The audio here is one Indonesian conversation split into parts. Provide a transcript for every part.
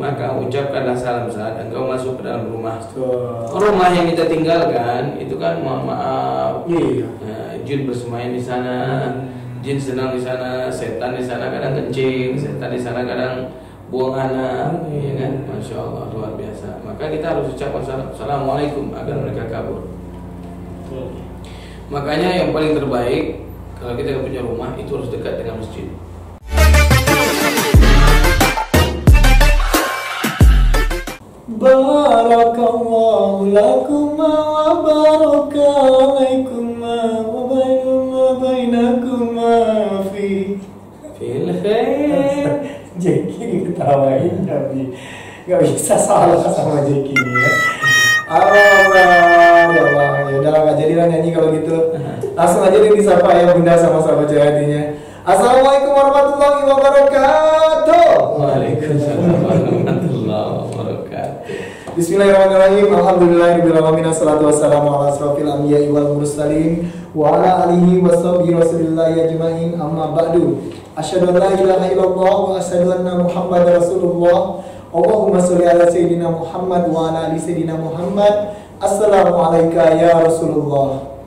maka ucapkanlah salam saat engkau masuk ke dalam rumah. Rumah yang kita tinggalkan itu kan mohon maaf, jin bersemayam di sana, jin senang di sana, setan di sana kadang kencing, setan di sana kadang buang anak, ya kan? Masya Allah, luar biasa. Maka kita harus ucapkan assalamualaikum agar mereka kabur. Makanya yang paling terbaik kalau kita punya rumah itu harus dekat dengan masjid. Barakallahu lakuma wa barakalaikuma wa bainakuma fil khair. Jeki diketawain tapi gak bisa salah sama Jeki ini ya. Allah, ya Allah, ya udah gak jadilah nyanyi kalau gitu. Langsung aja disapa ya Bunda sama sahabat hatinya. Assalamualaikum warahmatullahi wabarakatuh. Waalaikumsalam warahmatullahi wabarakatuh. Bismillahirrahmanirrahim. Alhamdulillahirabbil alamin. Wassalatu wassalamu ala asrofil anbiya'i wal mursalin wa ala alihi washabbihi rasulillahi ajmain. Amma ba'du. Asyhadu an la ilaha illallah wa asyhadu anna Muhammadar Rasulullah. Allahumma sholli ala sayyidina Muhammad wa ala ali sayyidina Muhammad. Assalamu alayka ya Rasulullah.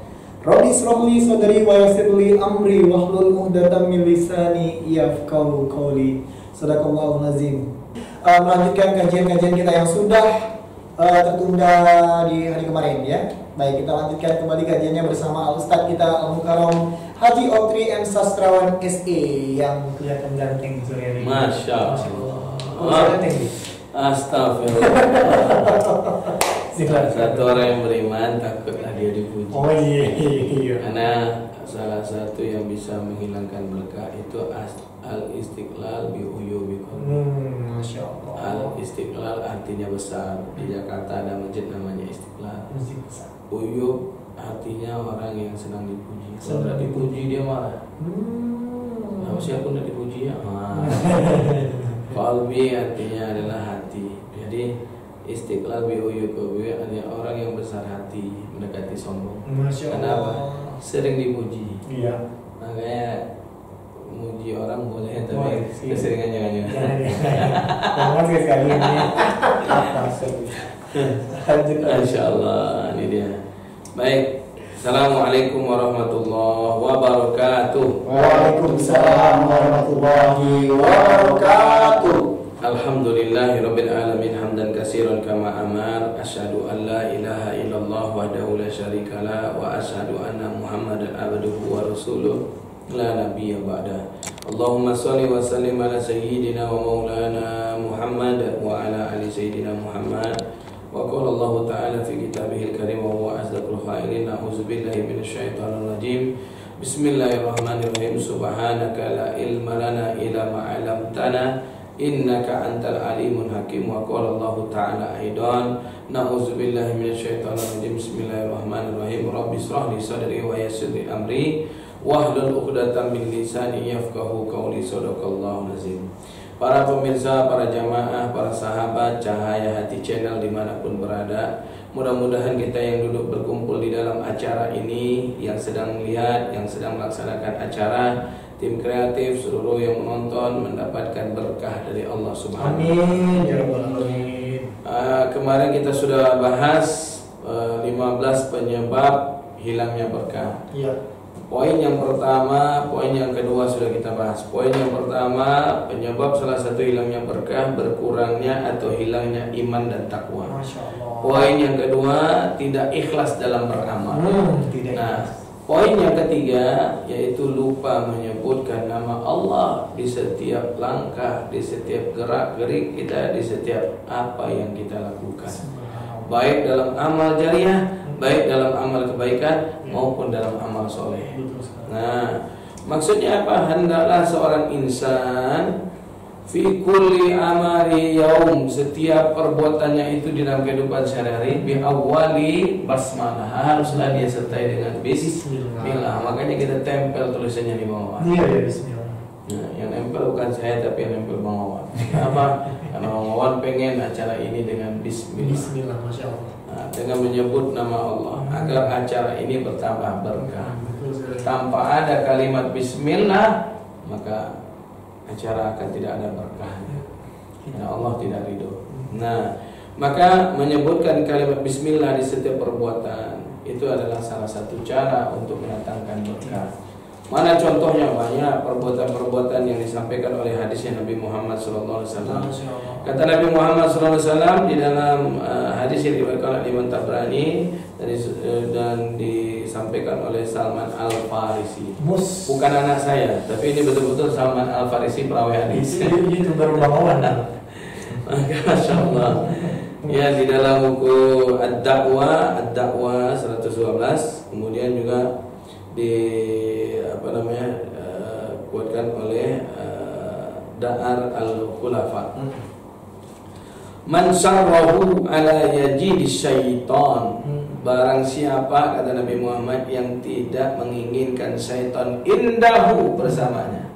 Rabbi shrahli sadri wa yassirli amri wahlul 'uqdatam min lisani yafqahu qawli. Shadaqallahul azim. Melanjutkan kajian-kajian kita yang sudah tertunda di hari kemarin ya. Baik, kita lanjutkan kembali kajiannya bersama Al-Ustaz kita Al-Mukarram Haji Oktri M. Sastrawan SE yang kelihatan ganteng sore ini. Masya Allah. Astagfirullah. Satu orang yang beriman takutlah dia dipuji. Oh iya. Karena salah satu yang bisa menghilangkan berkah itu al-istiqlal bi uyubikum. Masya Allah. Al-istiqlal artinya besar. Di Jakarta ada masjid namanya Istiqlal. Masjid besar. Uyub artinya orang yang senang dipuji. Kalau tidak dipuji dia marah. Nah, siapa pun tidak dipuji ya. Qalbi artinya adalah hati. Jadi istiqlal bi uyubikum artinya orang yang besar hati mendekati sombong. Masya Allah. Kenapa? Sering dipuji. Iya. Makanya muji orang boleh tapi keseringan jangan. Mohon sekali ini. Masya Allah, ini dia. Baik, assalamualaikum warahmatullahi wabarakatuh. Waalaikumsalam warahmatullahi wabarakatuh. Alhamdulillahirabbil alamin hamdan katsiran kama amar. Asyhadu an la ilaha illallah wahdahu la syarikalah wa asyhadu anna Muhammadan abduhu wa rasuluh la nabiyya ba'da. Allahumma shalli wa sallim ala sayyidina wa maulana Muhammad wa ala ali sayyidina Muhammad. Wa qala Allah ta'ala fi kitabihil karim wa huwa asdaqul qailin. A'udzu billahi minasyaitonir rajim. Bismillahirrahmanirrahim. Subhanaka la ilma lana illa ma 'allamtana innaka antal alimul hakim. Wa qala Allah ta'ala aidan. Na'udzu billahi minasyaitonir rajim. Bismillahirrahmanirrahim. Rabbi shrah li sadri wa yassir li amri wahlul 'uqdatam min lisani yafqahu qawli. Shadaqallahul azim. Para pemirsa, para jamaah, para sahabat Cahaya Hati Channel dimanapun berada, mudah-mudahan kita yang duduk berkumpul di dalam acara ini, yang sedang melihat, yang sedang melaksanakan acara, tim kreatif, seluruh yang menonton mendapatkan berkah dari Allah Subhanahu wa Ta'ala. Amin ya rabbal alamin. Kemarin kita sudah bahas 15 penyebab hilangnya berkah. Iya. Poin yang pertama, poin yang kedua sudah kita bahas. Poin yang pertama, penyebab salah satu hilangnya berkah, berkurangnya atau hilangnya iman dan takwa. Masya Allah. Poin yang kedua, tidak ikhlas dalam beramal. Tidak Nah, ikhlas. poin yang ketiga yaitu lupa menyebutkan nama Allah di setiap langkah, di setiap gerak-gerik kita, di setiap apa yang kita lakukan. Baik dalam amal jariah, baik dalam amal kebaikan maupun dalam amal soleh. Nah, maksudnya apa? Hendaklah seorang insan fi kulli amali yaum, setiap perbuatannya itu di dalam kehidupan sehari-hari bi awwali basmalah, haruslah dia sertai dengan bismillah. Makanya kita tempel tulisannya di bawah. Iya ya, bismillah. Nah, yang nempel bukan saya tapi yang nempel Bang Wawan. Kenapa? Karena Bang Wawan pengen acara ini dengan bismillah. Bismillah, Masya Allah. Nah, dengan menyebut nama Allah agar acara ini bertambah berkah. Tanpa ada kalimat bismillah, maka acara akan tidak ada berkahnya. Ya, Allah tidak ridho. Nah, maka menyebutkan kalimat bismillah di setiap perbuatan itu adalah salah satu cara untuk mendatangkan berkah. Mana contohnya? Banyak perbuatan-perbuatan yang disampaikan oleh hadisnya Nabi Muhammad SAW. Kata Nabi Muhammad SAW di dalam hadis yang diriwayatkan oleh Imam Tabrani dan disampaikan oleh Salman Al-Farisi. Bukan anak saya, tapi ini betul-betul Salman Al-Farisi perawi hadis. Itu baru bawaan. Masya Allah. Ya, di dalam buku Ad-Da'wah 112, kemudian juga kuatkan oleh Da'ar Al-Khulafa. Man sarrahu ala yajid syaitan. Barang siapa, kata Nabi Muhammad, yang tidak menginginkan syaitan indahu bersamanya,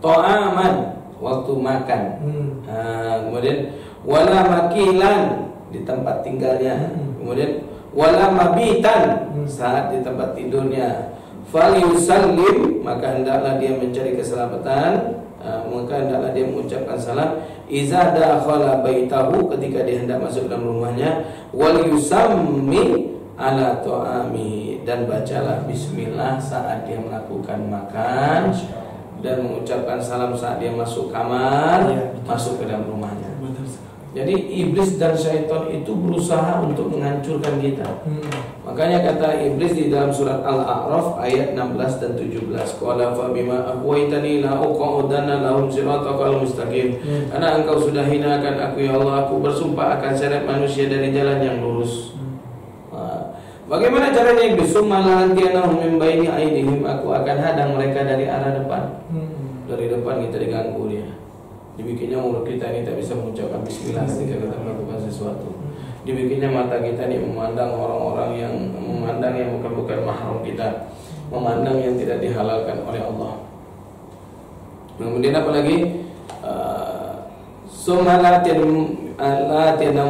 ta'aman, waktu makan, kemudian wala makilan, di tempat tinggalnya, kemudian wala mabitan, saat di tempat tidurnya, falyusallim, maka hendaklah dia mencari keselamatan, maka hendaklah dia mengucapkan salam iza dakhala baitahu, ketika dia hendak masuk dalam rumahnya, wal yusammi ala ta'ami, dan bacalah bismillah saat dia melakukan makan, dan mengucapkan salam saat dia masuk kamar, masuk ke dalam rumahnya. Jadi iblis dan syaitan itu berusaha untuk menghancurkan kita. Makanya kata iblis di dalam surat Al-A'raf ayat 16 dan 17, qala fa bima aghwaytani la uqa'udanna lahum siratal mustaqim. Karena engkau sudah hinakan aku ya Allah, aku bersumpah akan seret manusia dari jalan yang lurus. Bagaimana caranya iblis? Summa la'antiyanahum min baini aydihim, aku akan hadang mereka dari arah depan. Dari depan kita diganggu dia. Dibikinnya mulut kita ini tak bisa mengucapkan bismillah ketika kita melakukan sesuatu. Dibikinnya mata kita ini memandang orang-orang yang bukan mahram kita, memandang yang tidak dihalalkan oleh Allah. Kemudian apa lagi? Sumalatin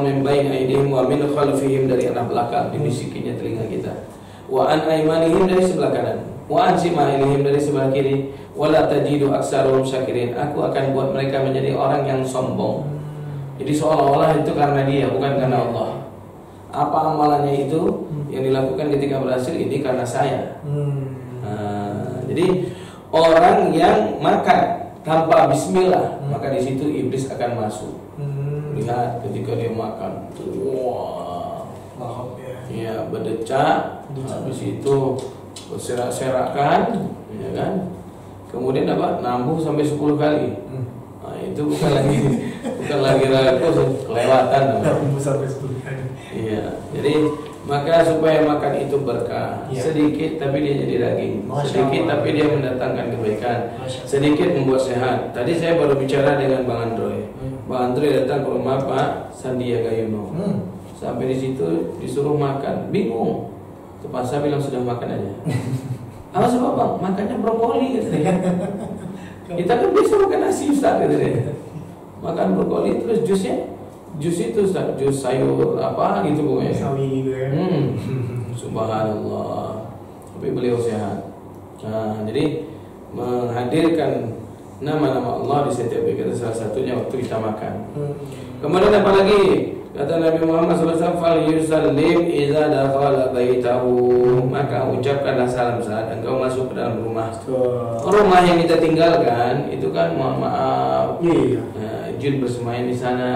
min baini aydihim wa min khalfihim, dari arah belakang dibisikinya telinga kita. Wa an aymanihim, dari sebelah kanan. Wa an shimalihim, dari sebelah kiri. Wala tajidu aksaruhum syakirin, aku akan buat mereka menjadi orang yang sombong. Jadi seolah-olah itu karena dia, bukan karena Allah. Apa amalannya itu yang dilakukan ketika berhasil, ini karena saya. Jadi orang yang makan tanpa bismillah, maka di situ iblis akan masuk. Lihat ketika dia makan, wah, ya berdecak, habis itu berserak-serakan, ya kan? Kemudian apa? Nambung sampai 10 kali. Nah, itu bukan lagi ragu, kelewatan namanya. Sampai 10 kali. Iya. Jadi maka supaya makan itu berkah, sedikit tapi dia jadi daging, sedikit tapi dia mendatangkan kebaikan, sedikit membuat sehat. Tadi saya baru bicara dengan Bang Androy. Bang Androy datang ke rumah Pak Sandiaga Uno. Sampai di situ disuruh makan, bingung. Terpaksa bilang sudah makan aja. Apa sebab Bang? Makannya brokoli katanya. Kita kan biasa makan nasi Ustaz katanya. Makan brokoli terus jusnya, jus itu Ustaz, jus sayur apa gitu pokoknya. Sawi gitu ya. Subhanallah. Tapi beliau sehat. Nah, jadi menghadirkan nama-nama Allah di setiap kita, salah satunya waktu kita makan. Kemudian apa lagi? Kata Nabi Muhammad SAW, fal yusallim idza dakhala baitahu, maka ucapkanlah salam saat engkau masuk ke dalam rumah. Rumah yang kita tinggalkan itu kan, mohon maaf, jin bersemayam di sana,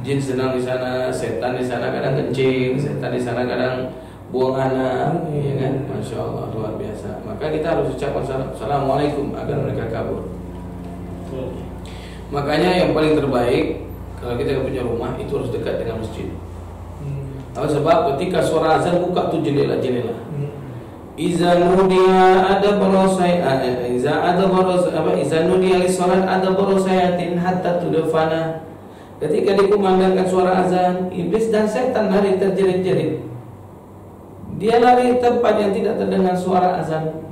jin senang di sana, setan di sana kadang kencing, setan di sana kadang buang anak, ya kan? Masya Allah, luar biasa. Maka kita harus ucapkan assalamualaikum agar mereka kabur. Makanya yang paling terbaik, kalau kita punya rumah itu harus dekat dengan masjid. Sebab ketika suara azan buka tuh jendela-jendela. Iza nudiya ada borosai, iza nudiya li salat ada borosayatin hatta tudfana. Ketika dikumandangkan suara azan, iblis dan setan lari terjerit-jerit. Dia lari tempat yang tidak terdengar suara azan.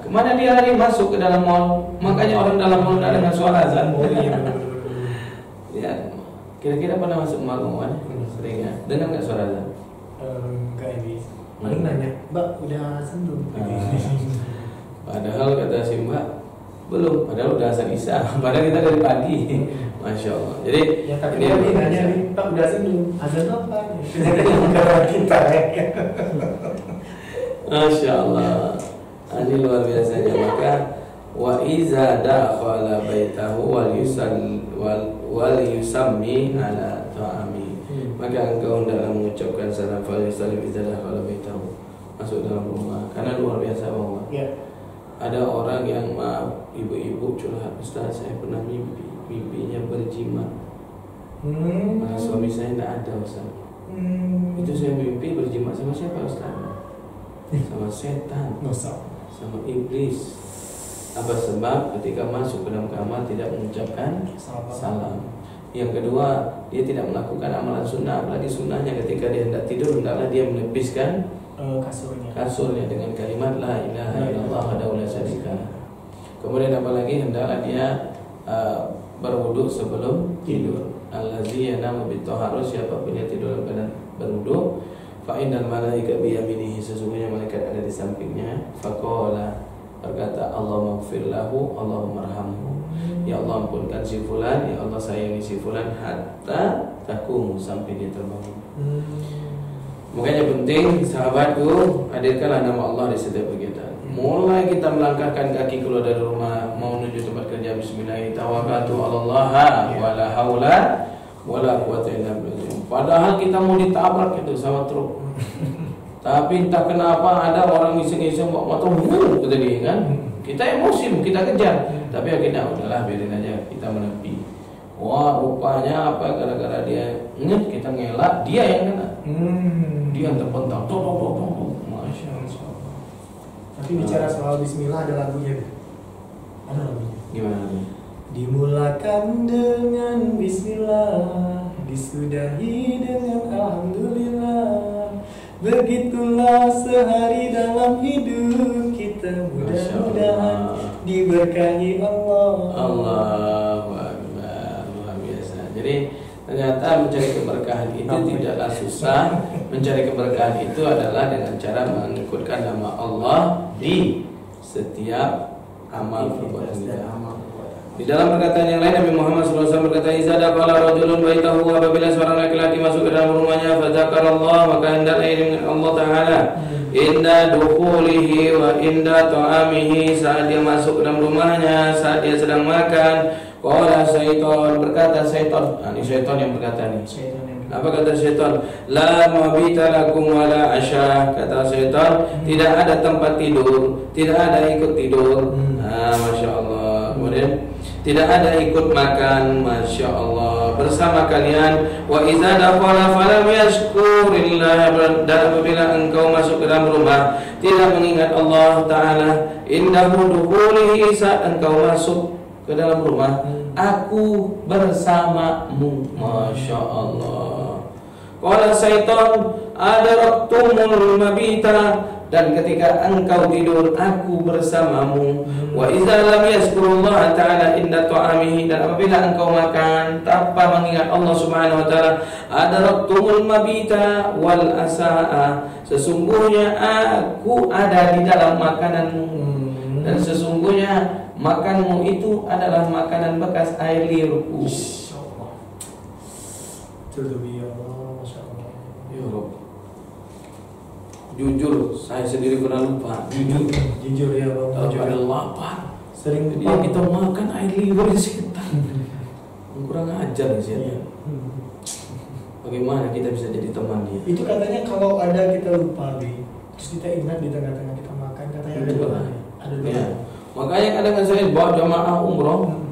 Kemana dia lari? Masuk ke dalam mall. Makanya orang dalam mall tidak dengar suara azan. Ya, kira-kira pernah masuk mall kawan? Sering ya? Dengar nggak suara azan? Enggak ini. Paling nanya, Mbak udah azan belum? Padahal kata si Mbak, Belum, padahal udah azan Isya. Padahal kita dari pagi. Masya Allah. Jadi Ya tapi ini nanya nih, Pak udah azan belum? Azan apa? Karena kita ya. Masya Allah. Ini luar biasanya. Maka wa iza dakhala baitahu wal yusammi ala ta'ami. Maka engkau hendaklah mengucapkan salam fal yusallim iza dakhala baitahu. Masuk dalam rumah. Karena luar biasa bahwa ada orang yang maaf ibu-ibu curhat, Ustaz saya pernah mimpinya berjima. Maka suami saya tidak ada Ustaz. Itu saya mimpi berjima sama siapa Ustaz? Sama setan, sama iblis. Apa sebab ketika masuk ke dalam kamar tidak mengucapkan salam. Yang kedua, dia tidak melakukan amalan sunnah. Apalagi sunnahnya ketika dia hendak tidur, hendaklah dia melepiskan kasurnya dengan kalimat la ilaha illallah wahdahu la syarika lah. Kemudian apalagi hendaklah dia berwudu sebelum tidur. Allazi yanamu bithaharus, siapapun yang tidur dalam keadaan berwudu, fa innal malaika bi yaminihi, sesungguhnya malaikat ada di sampingnya. Faqala, berkata Allahumma ighfir lahu, Allahumma arhamhu. Ya Allah ampunkan si fulan, ya Allah sayangi si fulan hatta takum, sampai dia terbangun. Makanya penting sahabatku, hadirkanlah nama Allah di setiap kegiatan. Mulai kita melangkahkan kaki keluar dari rumah mau menuju tempat kerja, bismillah, tawakkaltu 'alallaha wala haula wala quwwata illa billah. Padahal kita mau ditabrak itu sama truk. Tapi entah kenapa ada orang iseng-iseng bawa motor, kata dia kan. Kita emosi, kita kejar. Tapi akhirnya udahlah biarin aja, kita menepi. Wah, rupanya apa, gara-gara dia kita ngelak, dia yang kena. Dia terpental. Masya Allah. Tapi bicara soal bismillah ada lagunya. Ada lagunya. Gimana nih? Dimulakan dengan bismillah, disudahi dengan alhamdulillah. Begitulah sehari dalam hidup kita, mudah-mudahan diberkahi Allah. Allahu Akbar, luar biasa. Jadi ternyata mencari keberkahan itu tidaklah susah. Mencari keberkahan itu adalah dengan cara mengikutkan nama Allah di setiap amal perbuatan kita. Di dalam perkataan yang lain Nabi Muhammad SAW berkata, "Idza dakhala rajulun baitahu", apabila seorang laki-laki masuk ke dalam rumahnya, fadzakarallah, maka hendaklah ingat Allah Taala. Inda dukhulihi wa inda ta'amihi, saat dia masuk ke dalam rumahnya, saat dia sedang makan. Qala syaitan, berkata syaitan. Ini syaitan yang berkata nih. Apa kata syaitan? La mabita lakum wala asya. Kata syaitan, tidak ada tempat tidur, tidak ada ikut tidur. Masya Allah. Kemudian tidak ada ikut makan, Masya Allah, bersama kalian. Wa idza dakhala falam yashkurillah, dan apabila engkau masuk ke dalam rumah tidak mengingat Allah Ta'ala. Indahu dukhulihi, saat engkau masuk ke dalam rumah, aku bersamamu. Masya Allah. Qala syaitan, adaraktumul mabita, dan ketika engkau tidur aku bersamamu. Wa idza lam yazkurullah ta'ala inda ta'amihi, dan apabila engkau makan tanpa mengingat Allah Subhanahu wa taala, adaraktumul mabita wal asaa, sesungguhnya aku ada di dalam makananmu, dan sesungguhnya makanmu itu adalah makanan bekas air liurku. Ya Rabb, jujur saya sendiri pernah lupa. Jujur ya Bang. Kalau ada lapar, sering dia kita makan air liur di setan. Kurang ajar nih setan. Bagaimana kita bisa jadi teman dia? Itu katanya kalau ada kita lupa, terus kita ingat di tengah-tengah kita makan, katanya ada doa. Ada doa. Ya. Makanya kadang saya bawa jamaah umroh,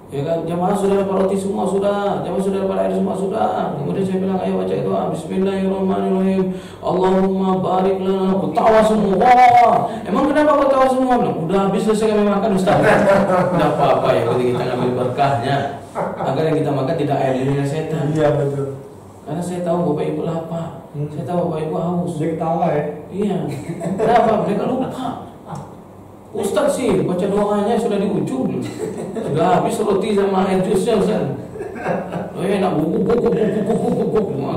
ya kan, jamaah sudah dapat roti semua sudah, jamaah sudah dapat air semua sudah. Kemudian saya bilang, ayo baca doa, Bismillahirrahmanirrahim, Allahumma barik lana. Ketawa semua. Wah, emang kenapa ketawa semua? Bilang, udah habis selesai kami makan Ustaz. Tidak apa-apa ya, kalau kita ngambil berkahnya. Agar yang kita makan tidak air liurnya setan. Iya betul. Karena saya tahu Bapak Ibu lapar, saya tahu Bapak Ibu haus. Dia ketawa ya. Iya. Kenapa? Mereka lupa. Ustaz sih baca doanya sudah di ujung, sudah habis roti sama air jusnya Ustaz. Oh enak, buk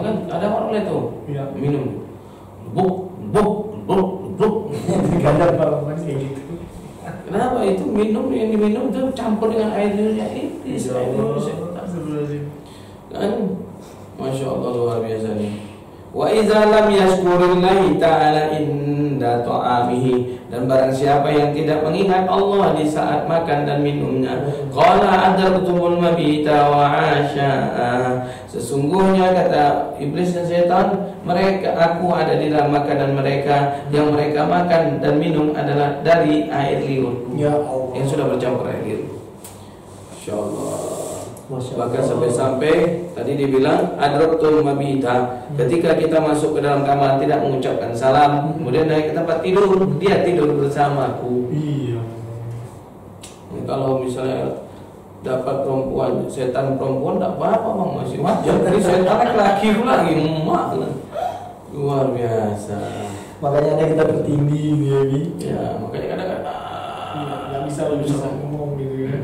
kan ada orang lain tuh minum buk. Kadang kalau kayak gitu. Kenapa itu minum yang diminum itu campur dengan air liurnya iblis, air liur setan. Kan, masya Allah luar biasa nih. Wa idza lam yashkurillahi ta'ala inda ta'amihi, dan barang siapa yang tidak mengingat Allah di saat makan dan minumnya, qala adartumul mabita wa asya'a, sesungguhnya kata iblis dan setan, aku ada di dalam makanan mereka, yang mereka makan dan minum adalah dari air liur, Ya Allah, yang sudah bercampur air liur. Insyaallah. Masya Bahkan Allah. sampai-sampai tadi dibilang adraktul mabita, ketika kita masuk ke dalam kamar tidak mengucapkan salam, kemudian naik ke tempat tidur, dia tidur bersamaku. Iya. Kalau misalnya dapat perempuan, setan perempuan tidak apa-apa bang, masih wajar. Tapi setan laki lagi emak, luar biasa. Makanya ada kita bertindih ya, Bi. Ya makanya kadang-kadang Nggak bisa ngomong gitu ya.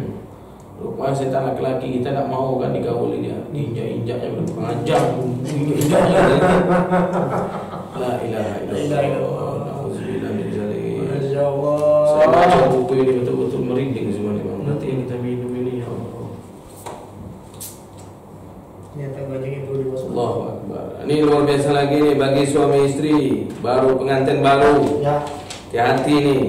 rupanya setan laki-laki kita tak mau kan digauli dia, diinjak-injaknya berpengajar, diinjaknya. La ilaha illallah. Nauzubillah min dzalik. Masya Allah. Saya baca buku ini betul-betul merinding semuanya bang. Nanti yang kita minum ini ya Allah. Ternyata banyak yang perlu diwaspadai. Allahu Akbar. Ini luar biasa lagi nih bagi suami istri baru, pengantin baru. Ya. Hati-hati nih.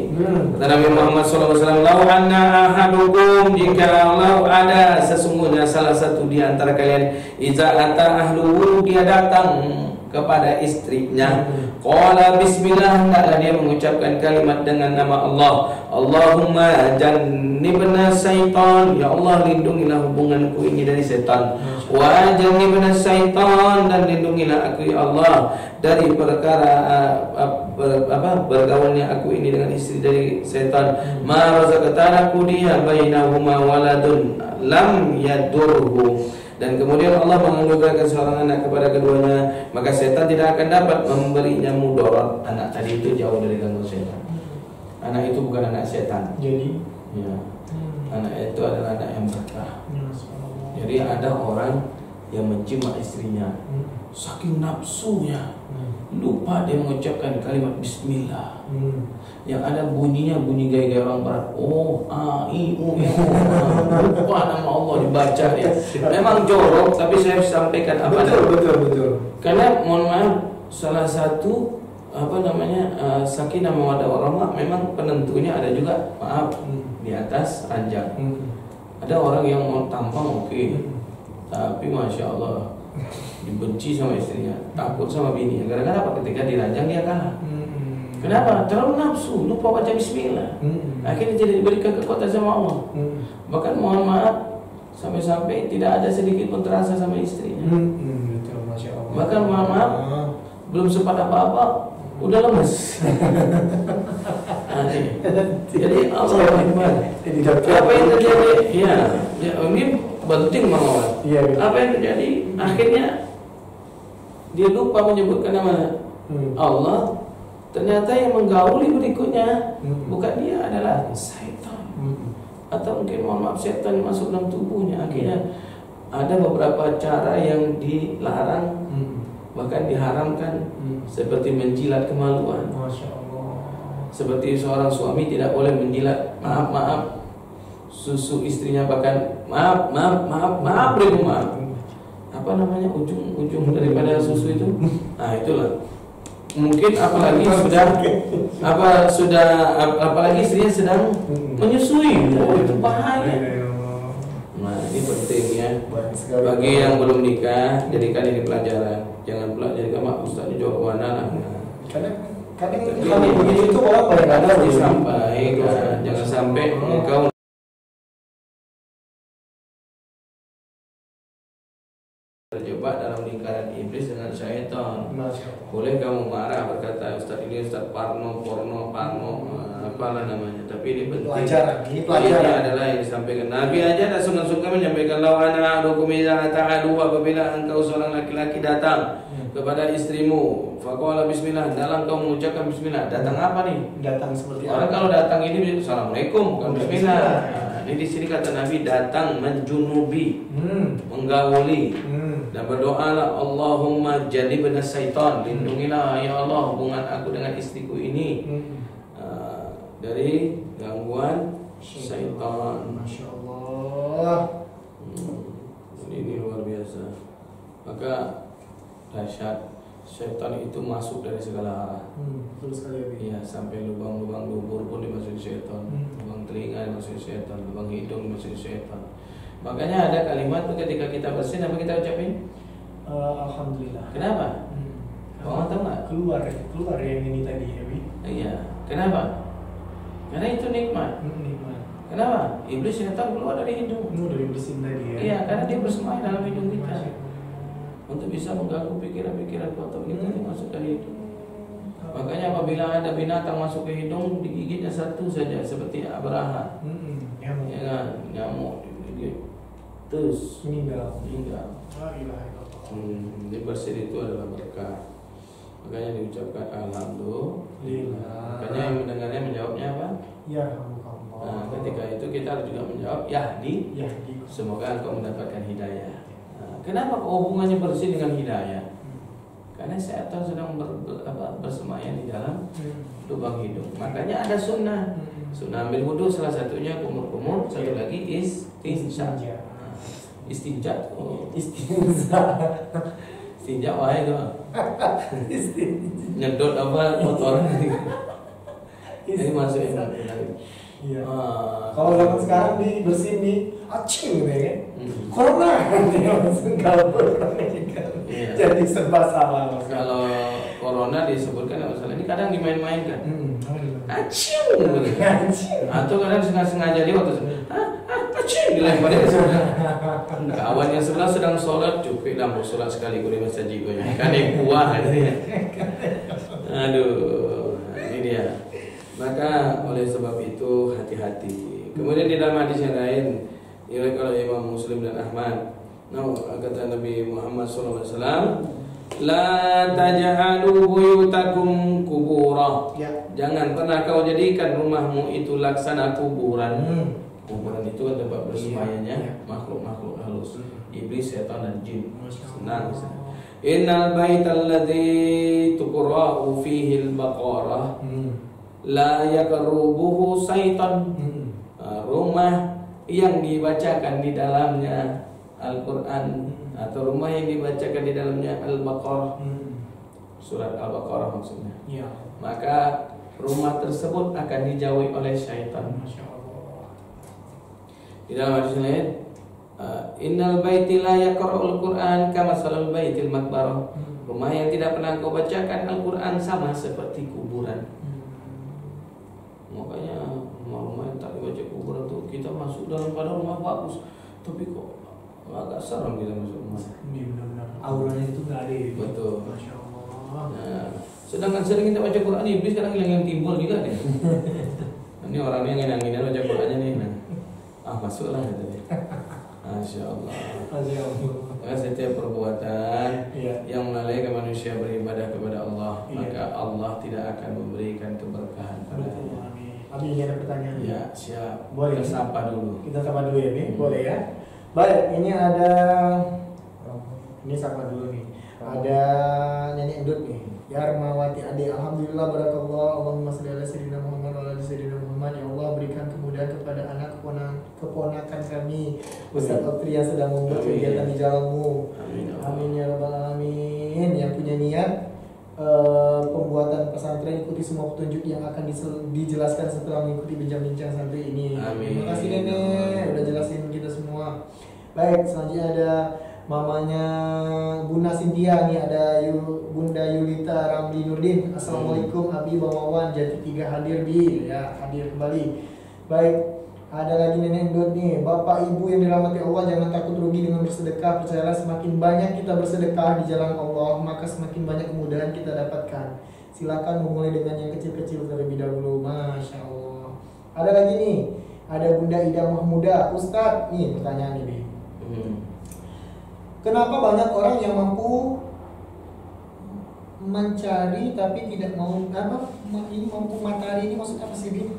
Kata Nabi Muhammad SAW, "Lau anna ahadukum, jika lau ada sesungguhnya salah satu di antara kalian, iza ata ahluhu, dia datang kepada istrinya, qala bismillah, hendaklah dia mengucapkan kalimat dengan nama Allah. Allahumma jannibna syaitan, ya Allah lindungilah hubunganku ini dari setan. Wa jannibna syaitan, dan lindungilah aku ya Allah dari perkara bergaulnya aku ini dengan istri dari setan. Ma razaqtanaku dia bainahuma waladun lam yadurhu, dan kemudian Allah menganugerahkan seorang anak kepada keduanya, maka setan tidak akan dapat memberinya mudarat. Anak tadi itu jauh dari gangguan setan. Anak itu bukan anak setan. Jadi Ya. Anak itu adalah anak yang berkah. Jadi ada orang yang mencium istrinya, saking nafsunya lupa dia mengucapkan kalimat bismillah. Yang ada bunyinya bunyi gaya-gaya orang barat. Oh, a, i, u, e, o. Lupa nama Allah dibaca ya. Memang jorok, tapi saya sampaikan apa betul. karena mohon maaf, salah satu sakinah mawaddah warahmah memang penentunya ada juga di atas ranjang. Ada orang yang mau tampang oke, tapi masya Allah dibenci sama istrinya, takut sama bini. Gara-gara apa? Ketika diranjang dia kalah. Kenapa? Terlalu nafsu, lupa baca bismillah. Akhirnya tidak diberikan kekuatan sama Allah. Bahkan mohon maaf, sampai-sampai tidak ada sedikit pun terasa sama istrinya. Betul, Masya Allah. Bahkan mohon maaf, belum sempat apa-apa, udah lemes. Jadi Allah Akbar. Apa yang terjadi? Ya, ini penting banget. Iya. Apa yang terjadi? Akhirnya dia lupa menyebutkan nama Allah. Ternyata yang menggauli berikutnya bukan dia, adalah setan. Atau mungkin mohon maaf setan masuk dalam tubuhnya. Akhirnya ada beberapa cara yang dilarang, bahkan diharamkan, seperti menjilat kemaluan. Masya Allah. Seperti seorang suami tidak boleh menjilat maaf susu istrinya, bahkan maaf ribu maaf. Apa namanya ujung daripada susu itu? Nah itulah. Mungkin apalagi apalagi istrinya sedang menyusui. Oh itu bahaya. Nah ini penting ya. Bagi yang belum nikah, jadikan ini pelajaran. Jangan pula jadikan mak ustaz jawab kemana lah. Kadang kalau begitu itu orang paling ada disampaikan. Jangan sampai engkau terjebak dalam lingkaran iblis dengan syaitan. Boleh kamu marah berkata Ustaz ini Ustaz porno, apalah namanya, tapi ini penting. Ini adalah yang disampaikan Nabi aja dah sungguh-sungguh menyampaikan, lau ana ahadukum idza ta'adu, apabila engkau seorang laki-laki datang kepada istrimu, faqala bismillah, dalam kau mengucapkan bismillah. Datang apa nih? Datang seperti orang kalau datang ini assalamualaikum, bukan bismillah. Ini di sini kata Nabi datang menjunubi, menggauli, dan berdoalah Allahumma jannibna syaitan, lindungilah ya Allah hubungan aku dengan istriku ini. dari gangguan syaitan. Masya Allah. Ini luar biasa. Maka dahsyat, syaitan itu masuk dari segala arah. Betul sekali ya. Iya, sampai lubang-lubang dubur pun dimasuki syaitan, lubang telinga dimasuki syaitan, lubang hidung dimasuki syaitan. Makanya ada kalimat tuh ketika kita bersin apa kita ucapin? Alhamdulillah. Kenapa? Kamu tahu nggak? Keluar yang ini tadi ya, Bi. Iya. Kenapa? Karena itu nikmat. Nikmat. Kenapa? Iblis syaitan keluar dari hidung. Dari bersin tadi ya. Iya, karena dia bersemayam dalam hidung kita untuk bisa mengganggu pikiran-pikiran kotor kita yang masuk dari hidung. Makanya apabila ada binatang masuk ke hidung, digigitnya satu saja seperti Abraha. Nyamuk. Ya kan? Nyamuk digigit. Terus meninggal. La ilaha illallah. Di bersin itu adalah berkah. Makanya diucapkan alhamdulillah. Makanya yang mendengarnya menjawabnya apa? Ya, nah, ketika itu kita harus juga menjawab Yahdi. Semoga engkau mendapatkan hidayah. Nah, kenapa hubungannya bersih dengan hidayah? Karena syaitan sedang bersemayam di dalam lubang hidung. Makanya ada sunnah. Sunnah ambil wudhu salah satunya kumur-kumur, satu lagi istinja. Istinja. Istinja wahai itu. Nyedot apa kotor. Ini masuk yang iya. Kalau zaman sekarang dibersihin nih, acing gitu ya kan. Corona dia langsung kabur. Jadi serba salah. Kalau corona disebutkan masalah ini kadang dimain-mainkan. Acing. Atau kadang sengaja dia waktu acing dilemparin ke sebelah. Kawan yang sebelah sedang sholat, cukup lampu sholat sekali gue masa jigonya. Kan yang kuah katanya. Aduh, ini dia. Maka oleh sebab itu hati-hati. Kemudian di dalam hadis yang lain, diriwayatkan oleh Imam Muslim dan Ahmad, kata Nabi Muhammad SAW, la taj'alu buyutakum kubura. Jangan pernah kau jadikan rumahmu itu laksana kuburan. Kuburan itu kan tempat bersemayamnya makhluk-makhluk halus, iblis, setan dan jin. Senang. Innal baital ladzi tuqra'u fihi al-baqarah la yaqrubuhu syaitan. Rumah yang dibacakan di dalamnya Al-Quran atau rumah yang dibacakan di dalamnya Al-Baqarah, surat Al-Baqarah maksudnya. Maka rumah tersebut akan dijauhi oleh syaitan. Di dalam hadis lain, innal baiti la yaqra'ul Qur'an kama salal baitil maqbarah. Rumah yang tidak pernah kau bacakan Al-Quran sama seperti kuburan. Makanya rumah yang tak dibaca kuburan tuh kita masuk dalam pada rumah bagus, tapi kok agak serem kita masuk rumah. Benar-benar auranya itu nggak ada. Betul. Masya Allah. Nah, sedangkan sering kita baca Quran, iblis kadang yang timbul juga deh. Ini orangnya nginang-nginang baca Qurannya nih. Nah, masuklah gitu deh. Masya Allah. Masya Allah. Maka setiap perbuatan yang melalaikan manusia beribadah kepada Allah, maka Allah tidak akan memberikan keberkahan padanya. Abi ini ada pertanyaan. Ya, siap. Boleh. Kita sapa dulu. Kita sapa dulu ya nih, boleh ya. Baik, ini ada. Ini sapa dulu nih. Ada nyanyi endut nih. Ya Rahmawati Ade, alhamdulillah barakallah, Allahumma sholli ala sayyidina Muhammad wa ala sayyidina Muhammad. Ya Allah, berikan kemudahan kepada anak keponakan kami Ustaz Okti yang sedang membuat kegiatan di jalanmu. Amin ya rabbal alamin. Yang punya niat pembuatan pesantren, ikuti semua petunjuk yang akan dijelaskan setelah mengikuti bincang-bincang santri ini. Amin. Terima kasih Nenek, udah jelasin kita semua. Baik, selanjutnya ada mamanya Bunda Sintia nih, ada Bunda Yulita Ramli Nurdin. Assalamualaikum Abi Bamawan, Jati 3 hadir Bi, ya hadir kembali. Baik, ada lagi Nenek Dut nih, Bapak Ibu yang dirahmati Allah, jangan takut rugi dengan bersedekah. Percayalah semakin banyak kita bersedekah di jalan Allah, maka semakin banyak kemudahan kita dapatkan. Silakan memulai dengan yang kecil-kecil terlebih dahulu. Masya Allah. Ada lagi nih, ada Bunda Ida Mahmuda. Ustadz, nih pertanyaan ini. Kenapa banyak orang yang mampu mencari tapi tidak mau ini mampu matahari ini maksudnya apa sih, Bin?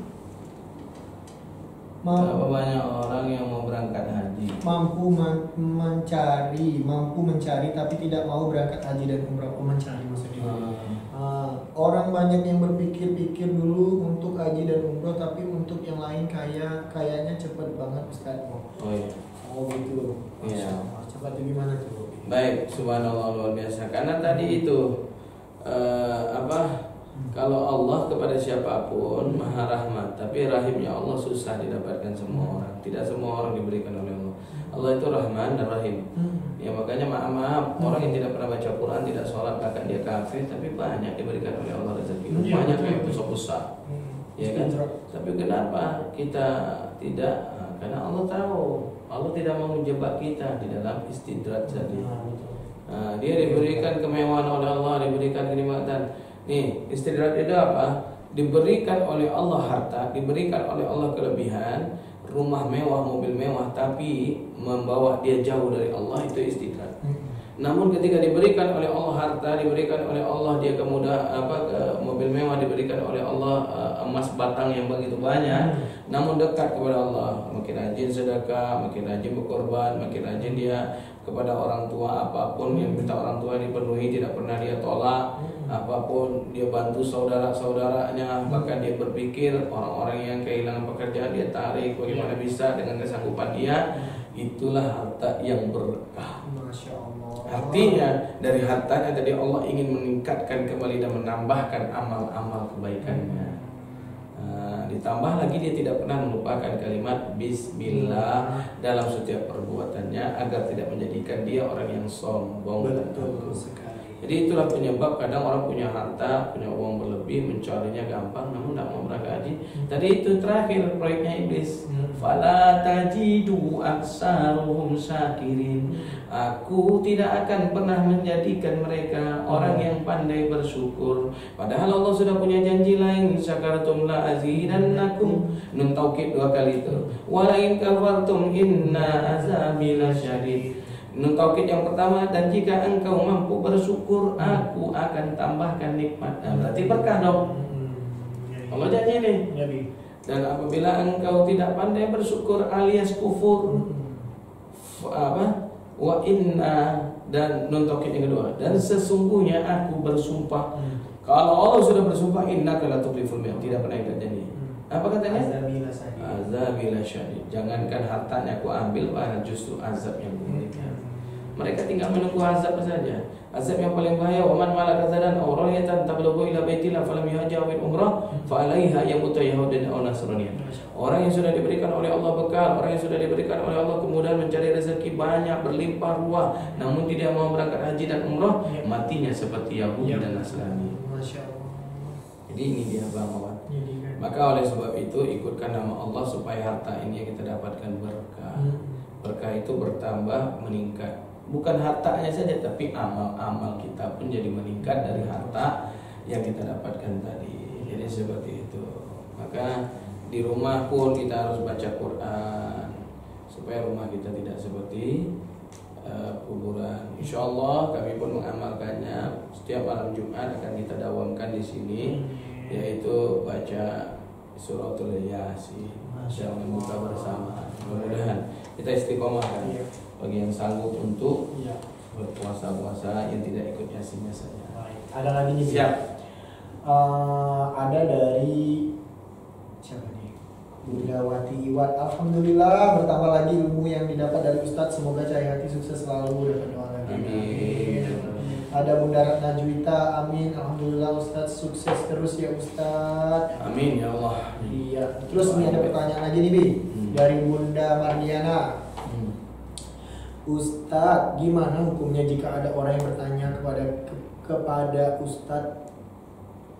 Kenapa banyak orang yang mau berangkat haji? Mampu mencari tapi tidak mau berangkat haji dan umrah. Mencari maksudnya. orang banyak yang berpikir-pikir dulu untuk haji dan umroh, tapi untuk yang lain kayaknya cepet banget Ustaz. Oh iya. Oh gitu. Iya. Coba itu gimana tuh? Baik, subhanallah, luar biasa. Karena tadi itu kalau Allah kepada siapapun maha rahmat, tapi rahimnya Allah susah didapatkan semua orang. Tidak semua orang diberikan oleh Allah. Allah itu Rahman dan Rahim. Ya makanya maaf orang yang tidak pernah baca Quran, tidak sholat, bahkan dia kafir, tapi banyak diberikan oleh Allah rezeki. Banyak kayak pusat-pusat. Ya kan? Tapi kenapa kita tidak? Karena Allah tahu. Allah tidak mau menjebak kita di dalam istidraj tadi. Dia diberikan kemewahan oleh Allah, diberikan kenikmatan. Nih, istidraj itu apa? Diberikan oleh Allah harta, diberikan oleh Allah kelebihan, rumah mewah, mobil mewah, tapi membawa dia jauh dari Allah, itu istidraj. Namun ketika diberikan oleh Allah harta, diberikan oleh Allah dia mobil mewah, diberikan oleh Allah emas batang yang begitu banyak, namun dekat kepada Allah, makin rajin sedekah, makin rajin berkorban, makin rajin dia kepada orang tua, apapun yang minta orang tua dipenuhi, tidak pernah dia tolak, apapun dia bantu saudara-saudaranya, bahkan dia berpikir orang-orang yang kehilangan pekerjaan dia tarik bagaimana bisa dengan kesanggupan dia, itulah harta yang berkah. Masya Allah. Artinya dari hartanya tadi Allah ingin meningkatkan kembali dan menambahkan amal-amal kebaikannya. Ditambah lagi dia tidak pernah melupakan kalimat Bismillah dalam setiap perbuatannya agar tidak menjadikan dia orang yang sombong. Betul sekali. Jadi itulah penyebab kadang orang punya harta, punya uang berlebih, mencarinya gampang, namun tidak mau berangkat haji. Tadi itu terakhir proyeknya iblis. Fala tajidu aksaruhum syakirin. Aku tidak akan pernah menjadikan mereka orang yang pandai bersyukur. Padahal Allah sudah punya janji lain, syakartum la azidannakum. Nun taukid 2 kali itu. Wa in kafartum inna azabi lasyadid. Nun taukid yang pertama, dan jika engkau mampu bersyukur, aku akan tambahkan nikmat. Berarti berkah dong. Allah janji nih. Dan apabila engkau tidak pandai bersyukur alias kufur, wa inna, dan nun taukid yang kedua, dan sesungguhnya aku bersumpah. Kalau Allah sudah bersumpah, innaka la tukhliful mi'ad, tidak pernah ingkar janji. Apa katanya? Azabila syadid. Jangankan hartanya aku ambil, malah justru azab yang mengerikan. Mereka tinggal menunggu azab saja. Azab yang paling bahaya, waman malaka zadan aw rayatan tablughu ila baitillah falam yuhajawil umrah fa alaiha yamutu yahudan aw nasraniyan. Orang yang sudah diberikan oleh Allah bekal, orang yang sudah diberikan oleh Allah kemudahan mencari rezeki banyak berlimpah ruah, namun tidak mau berangkat haji dan umrah, matinya seperti Yahudi dan Nasrani. Jadi ini dia bahwa maka oleh sebab itu ikutkan nama Allah supaya harta ini yang kita dapatkan berkah. Berkah itu bertambah, meningkat. Bukan hartanya saja, tapi amal-amal kita pun jadi meningkat dari harta yang kita dapatkan tadi. Jadi seperti itu. Maka di rumah pun kita harus baca Quran supaya rumah kita tidak seperti kuburan. Insya Allah kami pun mengamalkannya. Setiap malam Jumat akan kita dawamkan di sini, yaitu baca suratul Yasin yang membuka bersama. Mudah-mudahan kita istiqomah kan. Bagi yang sanggup untuk berpuasa-puasa, yang tidak ikut Yasinnya saja. Ada lagi nih. Siap. Ada dari siapa nih? Bunda Wati Iwat. Alhamdulillah bertambah lagi ilmu yang didapat dari Ustadz. Semoga cahaya hati sukses selalu, dapat doa lagi. Amin. Ada Bunda Ratna Juwita. Amin. Alhamdulillah Ustadz sukses terus ya Ustadz. Amin ya Allah. Iya. Terus nih ada pertanyaan lagi nih Bi. Dari Bunda Mardiana. Ustadz, gimana hukumnya jika ada orang yang bertanya kepada Ustadz,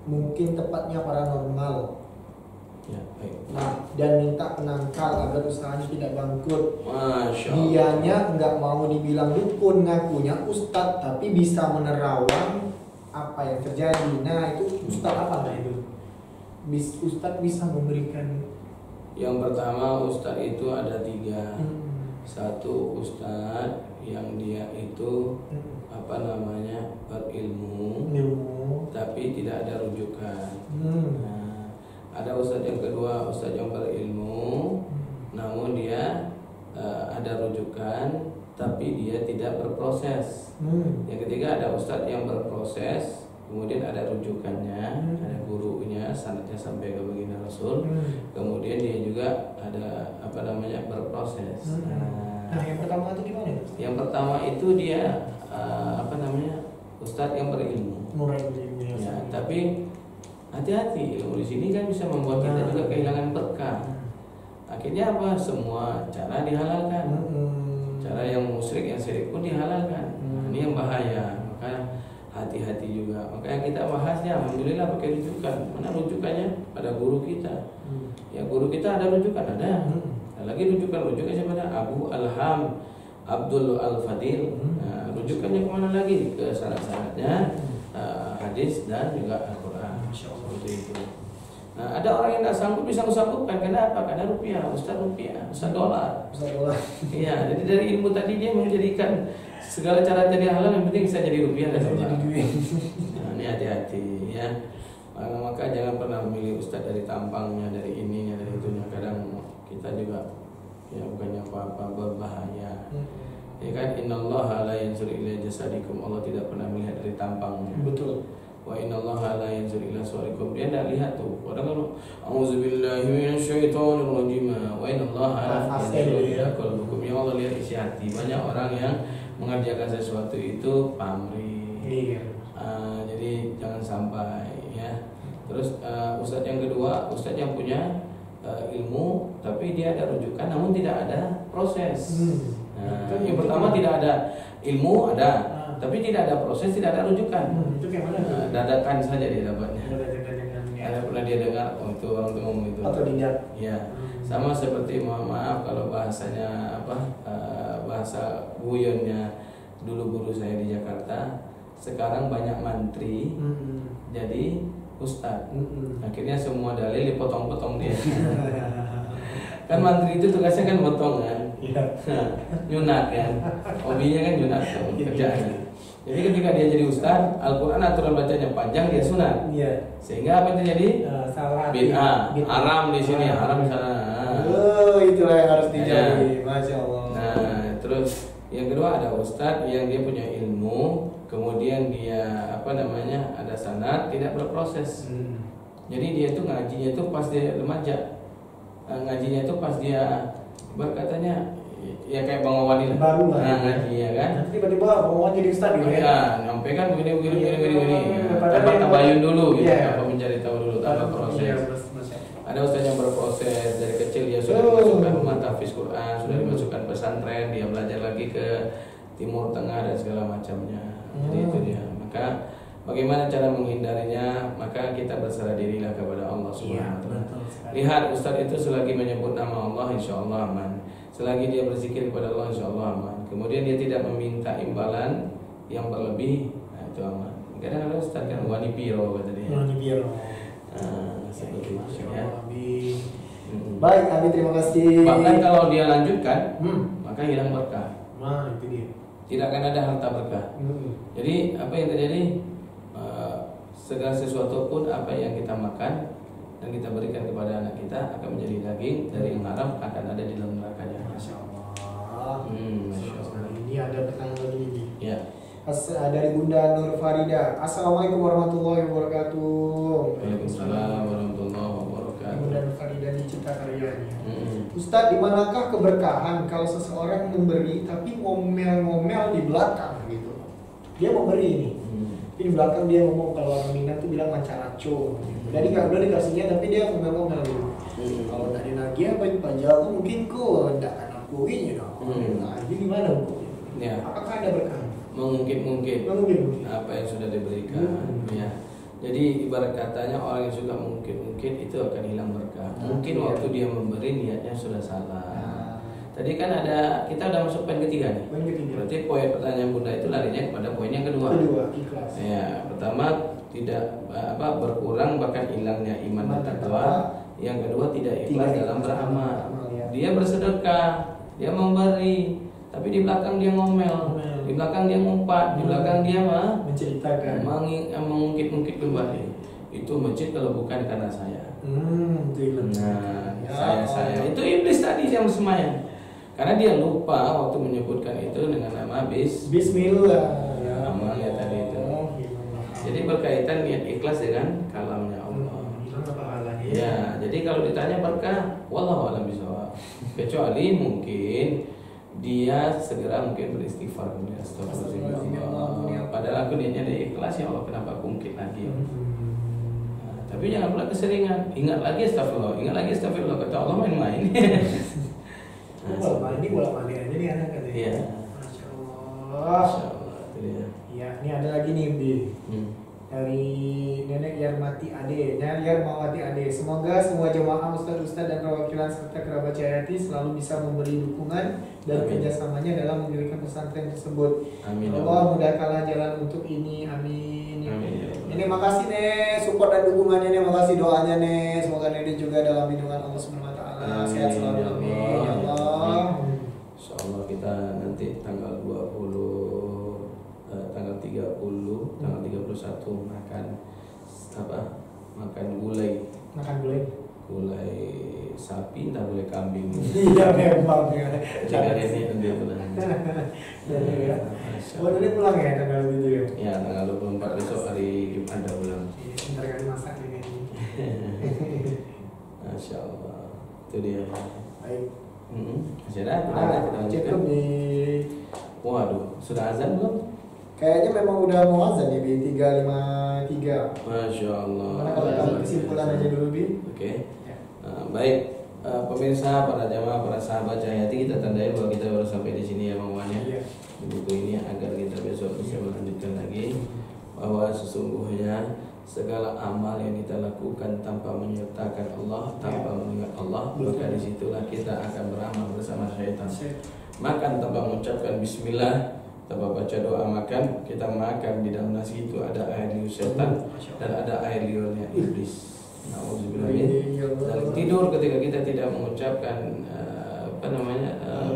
mungkin tepatnya paranormal, Ya, baik. nah, dan minta penangkal agar usahanya tidak bangkrut. Masya Allah. Dianya nggak mau dibilang dukun, ngakunya Ustadz, tapi bisa menerawang apa yang terjadi. Nah itu Ustadz apa nah itu? Ustadz bisa memberikan. Yang pertama, Ustadz itu ada 3. Satu, Ustadz yang dia itu berilmu, tapi tidak ada rujukan. Nah, ada Ustadz yang kedua, Ustadz yang berilmu, namun dia ada rujukan, tapi dia tidak berproses. Yang ketiga ada Ustadz yang berproses, kemudian ada rujukannya, ada gurunya, sanadnya sampai ke baginda Rasul. Kemudian dia juga ada berproses. Nah, yang pertama itu gimana? Yang pertama itu dia ustadz yang berilmu. Ya, tapi hati-hati, ilmu di sini kan bisa membuat kita juga kehilangan berkah. Akhirnya apa? Semua cara dihalalkan. Cara yang musyrik, yang syirik pun dihalalkan. Ini yang bahaya. Maka hati-hati juga. Makanya kita bahasnya alhamdulillah pakai rujukan. Mana rujukannya? Pada guru kita. Ya guru kita ada rujukan, ada. Lagi rujukannya siapa? Abu Alham Abdul Al-Fadil. Nah, rujukannya kemana lagi? Ke sanad-sanadnya hadis dan juga Al-Quran. Seperti itu. Nah, ada orang yang tidak sanggup bisa mensanggupkan. Kenapa? Karena rupiah, ustaz dolar. Iya, jadi dari ilmu tadi dia menjadikan segala cara jadi halal, yang penting bisa jadi rupiah dan dolar. Nah, ini hati-hati ya. Maka jangan pernah memilih ustaz dari tampangnya, dari ininya, dari itunya. Kadang kita juga ya bukannya apa-apa, berbahaya. Ya kan, innallaha la yanzuru ila jasadikum, Allah tidak pernah melihat dari tampangnya. Betul. Wa innallaha la yanzuru ila suwarikum, dia tidak lihat tuh. Orang kalau auzubillahi minasyaitonir rajim, wa innallaha la yanzuru ila qalbikum, ya Allah lihat isi hati. Banyak orang yang mengerjakan sesuatu itu pamrih. Jadi jangan sampai ya. Terus ustadz yang kedua, ustadz yang punya ilmu tapi dia ada rujukan namun tidak ada proses. Yang pertama tidak ada ilmu tapi tidak ada proses, tidak ada rujukan. Itu kayak mana? Dadakan saja dia dapatnya. Ada pernah dia dengar itu orang tuh ngomong itu. Atau tidak? Ya. Sama seperti maaf kalau bahasanya bahasa guyonnya dulu guru saya di Jakarta. Sekarang banyak mantri jadi ustadz. Akhirnya semua dalil dipotong-potong dia. Kan mantri itu tugasnya kan potong kan, nyunat kan, hobinya kan nyunat kerjaannya. Jadi ketika dia jadi ustadz, Al-Quran aturan bacanya panjang, dia sunat. Sehingga apa yang terjadi? Bid'ah, haram di sini, haram di sana. Itulah yang harus dijauhi. Masya Allah. Nah, terus yang kedua ada ustadz yang dia punya ilmu, kemudian dia ada sanad, tidak berproses. Jadi dia itu ngajinya itu pas dia remaja, ngajinya itu pas dia berkatanya ya kayak Bang Wawan ini baru lah. Ngaji ya kan. Nanti tiba-tiba Bang Wawan jadi ustaz gitu ya. Nyampe kan begini. Tanpa tabayun dulu gitu, apa mencari tahu dulu tanpa proses. Ada ustaz yang berproses dari kecil, dia sudah dimasukkan tahfiz Quran, sudah dimasukkan pesantren, dia belajar lagi ke Timur Tengah dan segala macamnya. Jadi itu dia. Maka bagaimana cara menghindarinya? Maka kita berserah dirilah kepada Allah Subhanahu wa taala. Lihat ustaz itu selagi menyebut nama Allah insyaallah aman. Selagi dia berzikir kepada Allah insyaallah aman. Kemudian dia tidak meminta imbalan yang berlebih, nah itu aman. Kadang-kadang ustaz kan wani biro kata dia. Wani biro. Seperti itu ya. Baik, Abi terima kasih. Bahkan kalau dia lanjutkan, maka hilang berkah. Nah, itu dia. Tidak akan ada harta berkah. Jadi apa yang terjadi? Segala sesuatu pun apa yang kita makan dan kita berikan kepada anak kita akan menjadi daging dari yang haram, akan ada di dalam nerakanya. Masya Allah. Masya Allah. Ini ada pertanyaan lagi nih. Ya. Dari Bunda Nur Farida. Assalamualaikum warahmatullahi wabarakatuh. Waalaikumsalam warahmatullahi wabarakatuh. Bunda Nur Farida di Cipta Karyanya. Ustadz, di manakah keberkahan kalau seseorang memberi tapi ngomel-ngomel di belakang gitu? Dia memberi ini. Di belakang dia ngomong, kalau orang Minang tuh bilang mancaraco gitu. Jadi nggak udah dikasihnya tapi dia ngomel-ngomel gitu. Kalau tadi nagih Pak Joko mungkin kok tidak akan akuinya dong. Nah, ini gimana hukumnya? Ya. Apakah ada berkah? Mungkin apa yang sudah diberikan. Ya. Jadi ibarat katanya orang yang suka mungkin itu akan hilang berkah. Mungkin waktu dia memberi niatnya sudah salah. Tadi kan kita udah masuk poin ketiga nih. Berarti poin pertanyaan Bunda itu larinya kepada poin yang kedua. Ikhlas. Ya, pertama tidak berkurang bahkan hilangnya iman dan takwa. Yang kedua tidak ikhlas dalam beramal. Dia bersedekah, dia memberi, tapi di belakang dia ngomel, di belakang dia ngumpat, di belakang dia menceritakan, mengungkit kembali. Itu masjid kalau bukan karena saya. Saya itu iblis tadi yang bersemayam. Karena dia lupa waktu menyebutkan itu dengan nama Bismillah. Bismillah. Amalnya tadi itu. Jadi berkaitan niat ikhlas dengan kalamnya Allah. Hilang apa halanya? Ya, jadi kalau ditanya berkah, wallahu a'lam bishawab. Kecuali mungkin dia segera mungkin beristighfar kemudian astagfirullah. Padahal aku niatnya dari ikhlas, ya Allah kenapa aku ungkit lagi? Nah, tapi jangan pula keseringan. Ingat lagi astagfirullah, ingat lagi astagfirullah. Kata Allah main-main. Ini bola balik aja nih anak katanya. Iya. Masya Masya Allah. Allah, itu dia. Iya, ini ada lagi nih Bi. Dari Nenek Yarmati Ade, Nenek Yarmawati Ade. Semoga semua jemaah ustadz-ustadz dan perwakilan serta kerabat Cahayati selalu bisa memberi dukungan dan Amin. kerjasamanya dalam mendirikan pesantren tersebut. Amin. Allah mudahkanlah jalan untuk ini. Amin. Amin, ya Allah. Ini makasih Nek, support dan dukungannya Nek, makasih doanya Nek. Semoga Nenek juga dalam lindungan Allah Subhanahu wa taala. Sehat selalu Ya amin. Allah. Ya Allah. Insyaallah kita nanti tanggal 20, tanggal 30, tanggal 31 makan apa? Makan gulai. Makan gulai. Gulai sapi, entah gulai kambing. Iya memang ya. Jangan ini dia pulang. Ya. Masya Oh, Nenek pulang ya tanggal itu ya. Ya, tanggal 24 besok hari Jumat dah pulang. Iya, sebentar kali masak ini. Masya Allah. Itu dia. Baik. Masih ada? Tidak ada? Kita lanjutkan. Cukup di. Waduh, sudah azan belum? Kayaknya memang udah mau azan ya Bi 3:53. Masya Allah. Mana kalau kita kesimpulan aja dulu Bi? Oke. Ya. Baik, pemirsa, para jamaah, para sahabat Cahayati, kita tandai bahwa kita baru sampai di sini ya Mawanya. Iya. Di buku ini agar kita besok bisa melanjutkan lagi bahwa sesungguhnya segala amal yang kita lakukan tanpa menyertakan Allah, tanpa mengingat Allah, maka disitulah kita akan beramal bersama syaitan. Makan tanpa mengucapkan Bismillah, tanpa baca doa makan, kita makan di dalam nasi itu ada air liur setan dan ada air liurnya iblis. Nauzubillah. Dan tidur ketika kita tidak mengucapkan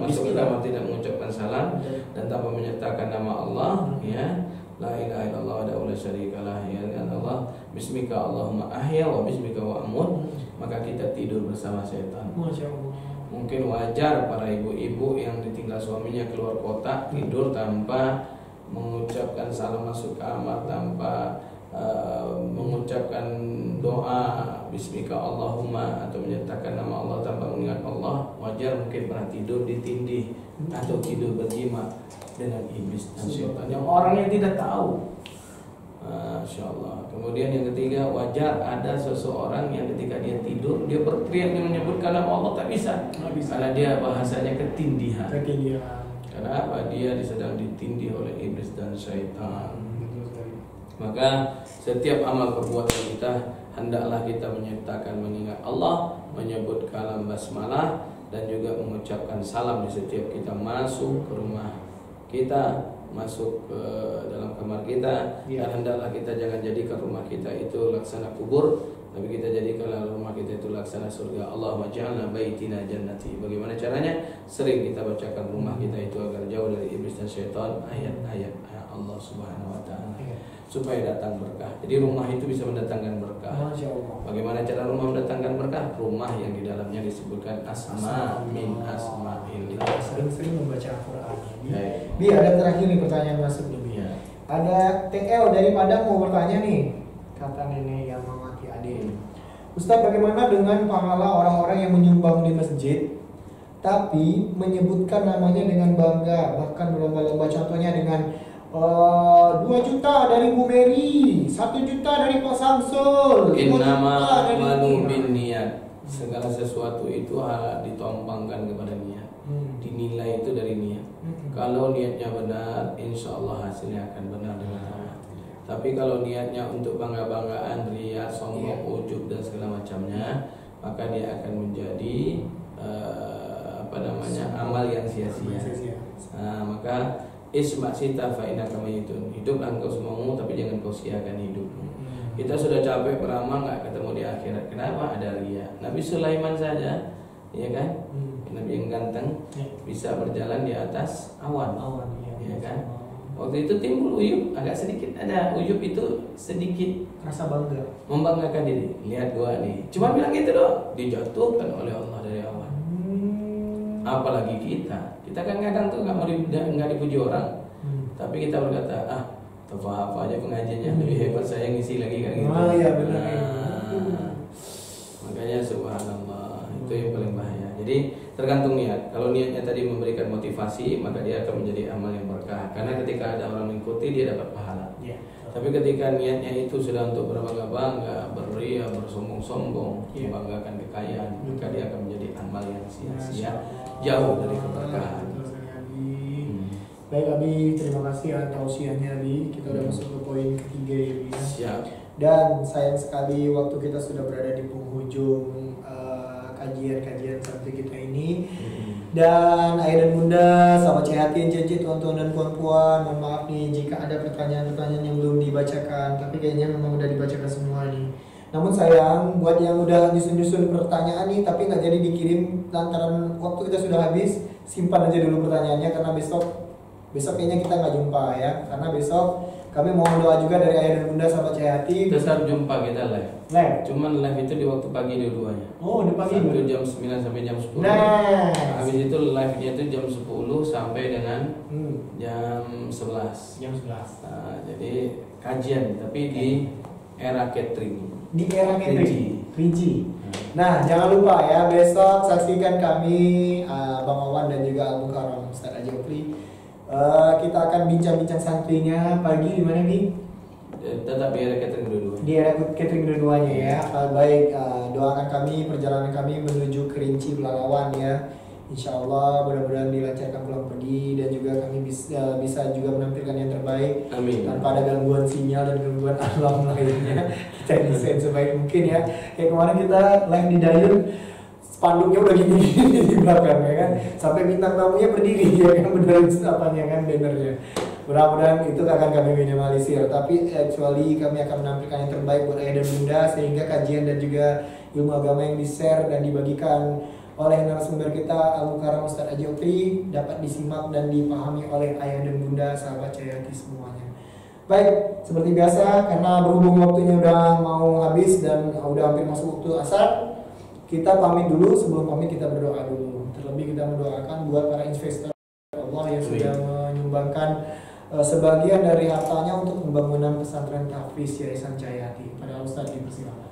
masuk ke kamar tidak mengucapkan salam dan tanpa menyertakan nama Allah, ya. La ilaha illallah wa la syarikalah, ya Allah. Bismika Allahumma ahya wa bismika wa amut. Maka kita tidur bersama setan. Masya Allah. Mungkin wajar para ibu-ibu yang ditinggal suaminya keluar kota tidur tanpa mengucapkan salam masuk kamar, tanpa mengucapkan doa Bismika Allahumma atau menyertakan nama Allah tanpa mengingat Allah. Wajar mungkin pernah tidur ditindih atau tidur berjima dengan iblis dan syaitan yang orang yang tidak tahu. Masya Allah. Kemudian yang ketiga, wajar ada seseorang yang ketika dia tidur dia berteriak, dia menyebutkan nama Allah tak bisa. Karena dia bahasanya ketindihan. Karena apa? Dia sedang ditindih oleh iblis dan syaitan. Maka setiap amal perbuatan kita hendaklah kita menyertakan mengingat Allah, menyebut kalam basmalah dan juga mengucapkan salam di setiap kita masuk ke rumah kita, masuk ke dalam kamar kita. Dan hendaklah kita jangan jadikan rumah kita itu laksana kubur, tapi kita jadikan rumah kita itu laksana surga. Allahumma ja'alna baitina jannati. Bagaimana caranya? Sering kita bacakan rumah kita itu agar jauh dari iblis dan syaitan, ayat-ayat Allah Subhanahu wa taala, supaya datang berkah. Jadi rumah itu bisa mendatangkan berkah. Masya Allah. Bagaimana cara rumah mendatangkan berkah? Rumah yang di dalamnya disebutkan asma min asma'illah. Sering-sering membaca Al-Quran. Baik. Bi, ada terakhir nih pertanyaan masuk nih Bi. Ya. Ada TL dari Padang mau bertanya nih. Kata Nenek yang memaki Ade. Ustaz, bagaimana dengan pahala orang-orang yang menyumbang di masjid tapi menyebutkan namanya dengan bangga, bahkan berlomba-lomba, contohnya dengan 2 juta dari Bu Mary, 1 juta dari Pak Samsul, 5 Innama juta dari a'malu binniyat. Segala sesuatu itu ditompangkan kepada niat. Dinilai itu dari niat. Kalau niatnya benar, insya Allah hasilnya akan benar dengan Allah. Tapi kalau niatnya untuk bangga-banggaan, riya, sombong, ujub dan segala macamnya, maka dia akan menjadi amal yang sia-sia. Maka isma sita fa innaka mayitun. Hiduplah engkau semuamu, tapi jangan kau siakan hidupmu. Kita sudah capek beramal nggak ketemu di akhirat. Kenapa? Ada riya. Nabi Sulaiman saja, ya kan? Nabi yang ganteng bisa berjalan di atas awan, ya kan? Waktu itu timbul uyub, agak sedikit ada uyub itu sedikit rasa bangga, membanggakan diri. Lihat gua nih, cuma bilang gitu doang, dijatuhkan oleh Allah dari awan. Apalagi kita kan kadang tuh nggak dipuji orang, tapi kita berkata, apa aja pengajiannya lebih hebat saya ngisi lagi kan gitu. Oh iya benar. Makanya subhanallah itu yang paling bahaya. Jadi tergantung niat. Kalau niatnya tadi memberikan motivasi, maka dia akan menjadi amal yang berkah. Karena ketika ada orang mengikuti dia dapat pahala. Iya. Tapi ketika niatnya itu sudah untuk berbangga-bangga, berria, bersombong-sombong, membanggakan kekayaan, maka dia akan menjadi amal yang sia-sia, jauh dari keberkahan. Baik Abi, terima kasih atas tausiahnya Abi. Kita udah masuk ke poin ketiga ya Abi. Siap. Dan sayang sekali waktu kita sudah berada di penghujung kajian santai kita ini. Dan ayah dan bunda, sahabat Cehatin, Cece, tuan-tuan dan puan-puan, mohon maaf nih jika ada pertanyaan-pertanyaan yang belum dibacakan, tapi kayaknya memang udah dibacakan semua nih. Namun sayang, buat yang udah nyusun-nyusun pertanyaan nih tapi nggak jadi dikirim lantaran waktu kita sudah habis, simpan aja dulu pertanyaannya karena besok kayaknya kita nggak jumpa ya, karena besok kami mohon doa juga dari ayah dan bunda sahabat Cahayati. Tetap jumpa kita live. Cuman live itu di waktu pagi dua-duanya. Oh, di pagi. Itu jam 9 sampai jam 10. Nah, habis itu live-nya itu jam 10 sampai dengan jam 11. Jam 11. Nah, jadi kajian tapi di era catering. Di era catering. Riji. Nah, jangan lupa ya besok saksikan kami Bang Wawan dan juga Abu Karam Ustaz Ajopri. Kita akan bincang-bincang santrinya pagi di mana nih? Tetap di era catering kedua. Di era catering kedua-duanya ya. Baik, doakan kami perjalanan kami menuju Kerinci Pelalawan ya. Insya Allah mudah-mudahan dilancarkan pulang pergi dan juga kami bisa juga menampilkan yang terbaik. Amin. Tanpa ada gangguan sinyal dan gangguan alam lainnya. Kita desain sebaik mungkin ya. Kayak kemarin kita live di Dayun, spanduknya udah gini-gini di belakang ya kan, sampai bintang tamunya berdiri ya kan, beneran apanya kan bannernya. Mudah-mudahan itu akan kami minimalisir, tapi actually kami akan menampilkan yang terbaik buat ayah dan bunda sehingga kajian dan juga ilmu agama yang di-share dan dibagikan oleh narasumber kita Al Mukarram Ustaz Ajopri dapat disimak dan dipahami oleh ayah dan bunda sahabat Cahayati semuanya. Baik, seperti biasa karena berhubung waktunya udah mau habis dan udah hampir masuk waktu asar, kita pamit dulu. Sebelum pamit kita berdoa dulu. Terlebih kita mendoakan buat para investor Allah yang sudah menyumbangkan sebagian dari hartanya untuk pembangunan pesantren Tahfiz Yayasan Cahayati. Pada Ustaz dipersilakan.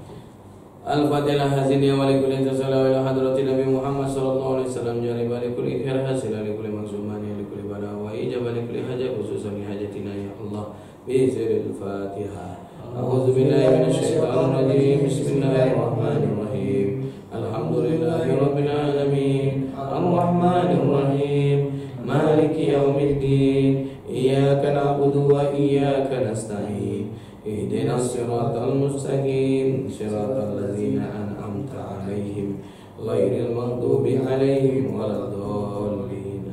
Al-Fatihah hazinnya wa likulli tasalla ila hadrati Nabi Muhammad sallallahu alaihi wasallam jari bari kulli khair hasil likulli maksumani likulli bala wa ijaba likulli hajat khususan hajatina ya Allah bi sirril Fatihah. A'udzu billahi minasyaitonir rajim. Bismillahirrahmanirrahim. Alhamdulillahirabbil alamin. Arrahmanir rahim. Maliki yaumiddin. Iyyaka na'budu wa iyyaka nasta'in. Ihdinas siratal mustaqim. Siratal ladzina an'amta 'alaihim ghairil maghdubi 'alaihim waladdallin.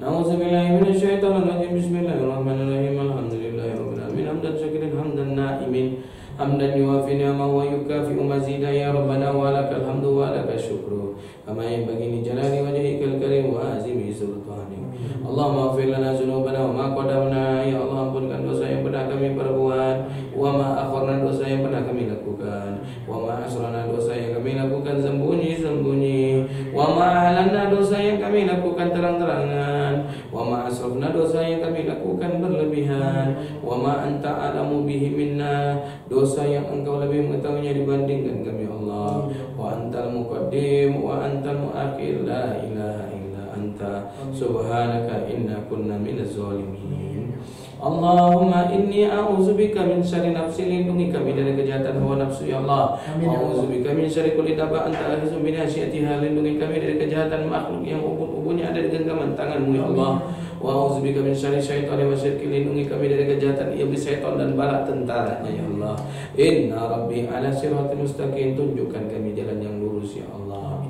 Na'udzu billahi minasyaitonir rajim. Bismillahirrahmanirrahim. Alhamdulillahirabbil alamin. Hamdan syakirin hamdan na'imin. Hamdan yuwafi ni'amahu wa yukafi'u mazidah ya Rabbana wa lakal hamdu wa lakal syukru kama yanbaghi li jalali wajhikal karim wa azimi sultanik. Allahumma ighfir lana dzunubana wa ma qaddamna, ya Allah ampunkan dosa yang pernah kami perbuat, wa ma akharna, dosa yang pernah kami lakukan, wa ma asrarna, dosa yang kami lakukan sembunyi-sembunyi, wa ma alanna, dosa yang kami lakukan terang-terangan, wa ma asrafna, dosa yang kami lakukan berlebihan, wa ma anta a'lamu bihi minna, dosa yang engkau lebih mengetahuinya dibandingkan kami Allah. Wa antal muqaddim wa antal muakhir, la ilaha illa anta subhanaka inna kunna minaz zalimin. Allahumma inni a'udzubika min syarri nafsi, lindungi kami dari kejahatan hawa nafsu ya Allah. A'udzubika min syarri kulli dabba anta akhizun bi nasyatiha, lindungi kami dari kejahatan makhluk yang ubun-ubunnya ada di genggaman tangan-Mu ya Allah. Wa a'udzubika min syarri syaitani wa syirki, lindungi kami dari kejahatan iblis, syaitan dan bala tentaranya ya Allah. Inna rabbi ala siratal mustaqim, tunjukkan kami jalan yang lurus ya Allah.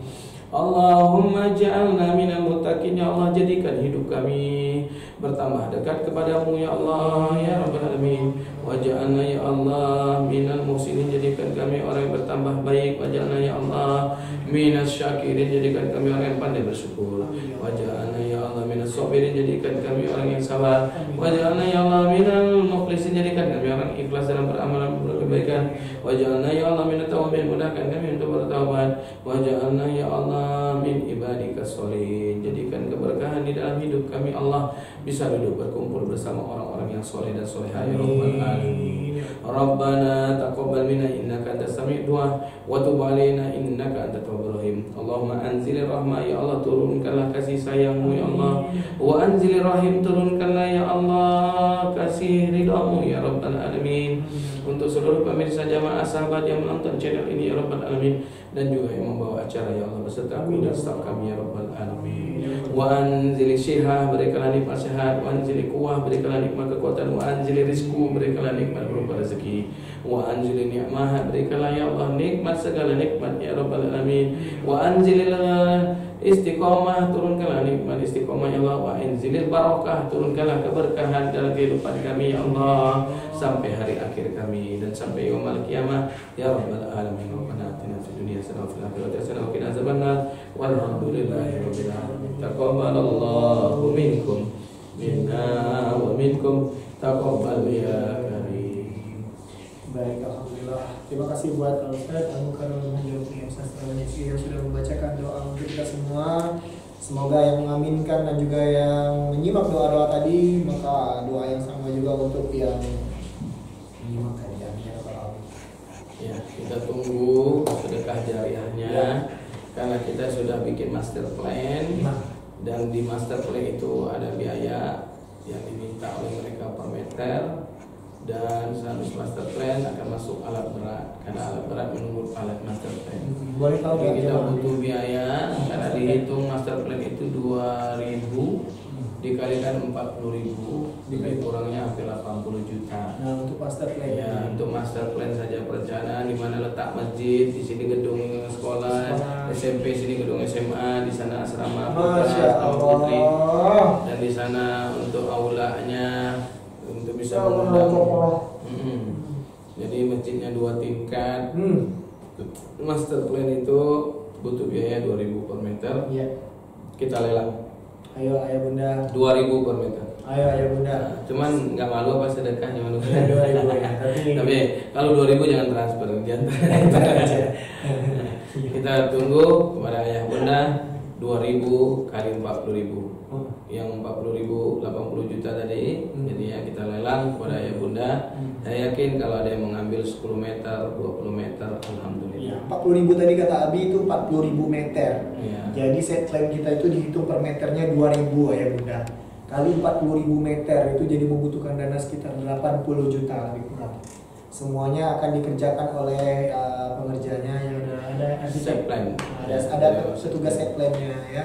Allahumma ja'alna minal muttaqin, ya Allah jadikan hidup kami bertambah dekat kepadamu ya Allah ya Rabbal alamin. Waj'alna ya Allah minal muhsinin, jadikan kami orang yang bertambah baik. Waj'alna ya Allah minas syakirin, jadikan kami orang yang pandai bersyukur. Waj'alna ya Allah minas sabirin, jadikan kami orang yang sabar. Waj'alna ya Allah minal mukhlisin, jadikan kami orang ikhlas dalam beramal kebaikan. Waj'alna ya Allah minat tawabin, mudahkan kami untuk bertaubat. Waj'alna ya Allah min ibadika sholihin, jadikan keberkahan di dalam hidup kami Allah. bisa duduk berkumpul bersama orang-orang yang soleh dan soleha ya rabbal alamin. Rabbana taqabbal minna innaka antas sami'ud du'a wa tub 'alaina innaka antat tawwabur rahim. Allahumma anzilir rahmah ya Allah, turunkanlah kasih sayangmu ya Allah, wa anzilir rahim, turunkanlah ya Allah kasih ridhamu ya rabbal alamin. Untuk seluruh pemirsa jamaah sahabat yang menonton channel ini ya rabbal alamin, dan juga yang membawa acara ya Allah beserta kami dan staf kami ya rabbal alamin. Wa anzili syihah, berikanlah nikmat sehat, wa anzili quwwah, berikanlah nikmat kekuatan, wa anzili rizku, berikanlah nikmat berupa rezeki, wa anzili ni'mah, berikanlah ya Allah nikmat segala nikmat ya rabbal alamin. Wa anzilil istiqomah, turunkanlah nikmat istiqomah ya Allah, wa anzilil barakah, turunkanlah keberkahan dalam kehidupan kami ya Allah sampai hari akhir kami dan sampai yaumul qiyamah ya rabbal alamin. Rabbana atina fid dunya hasanah wa fil akhirati hasanah wa qina azabannar. Walhamdulillahi rabbil alamin. Taqabbalallahu minkum minna wa minkum taqabbal ya karim. Baik, alhamdulillah. Terima kasih buat Ustaz Al-Mukarram Haji Sastra Indonesia yang sudah membacakan doa untuk kita semua. Semoga yang mengaminkan dan juga yang menyimak doa-doa tadi, maka doa yang sama juga untuk yang menyimak kajian ya rabbal alamin. Ya, kita tunggu sedekah jariahnya Ya. karena kita sudah bikin master plan dan di master plan itu ada biaya yang diminta oleh mereka per meter, dan seharus master plan akan masuk alat berat karena alat berat menunggu alat master plan. Boleh tahu Jadi kita berapa? butuh biaya karena dihitung master plan itu 2.000 dikalikan 40.000 kurangnya hampir 80 juta. Nah, untuk master plan Ya, untuk master plan saja perencanaan di mana letak masjid, di sini gedung sekolah, SMP, sini gedung SMA, di sana asrama Masya putri, Allah. dan di sana untuk aulanya untuk bisa Ya Allah, mengundang. Allah. Jadi masjidnya 2 tingkat. Hmm. Master plan itu butuh biaya 2.000 per meter. Iya. Kita lelang Ayo ayah bunda. 2.000 per meter. Ayo ayah bunda. Nah, cuman nggak malu apa sedekahnya malu. 2.000 ya. Tapi kalau 2.000 jangan transfer, kita tunggu kepada ayah bunda 2.000 kali 40.000. Yang 40.000 80 juta tadi. Jadi ya kita lelang kepada ayah bunda. Saya yakin kalau ada yang mengambil 10 meter, 20 meter, alhamdulillah. 40.000 tadi kata Abi itu 40.000 meter. Iya. Jadi set claim kita itu dihitung per meternya 2.000 ayah bunda. Kali 40.000 meter itu jadi membutuhkan dana sekitar 80 juta lebih kurang. Semuanya akan dikerjakan oleh pengerjanya yang ada Set plan. ada petugas set plan-nya ya.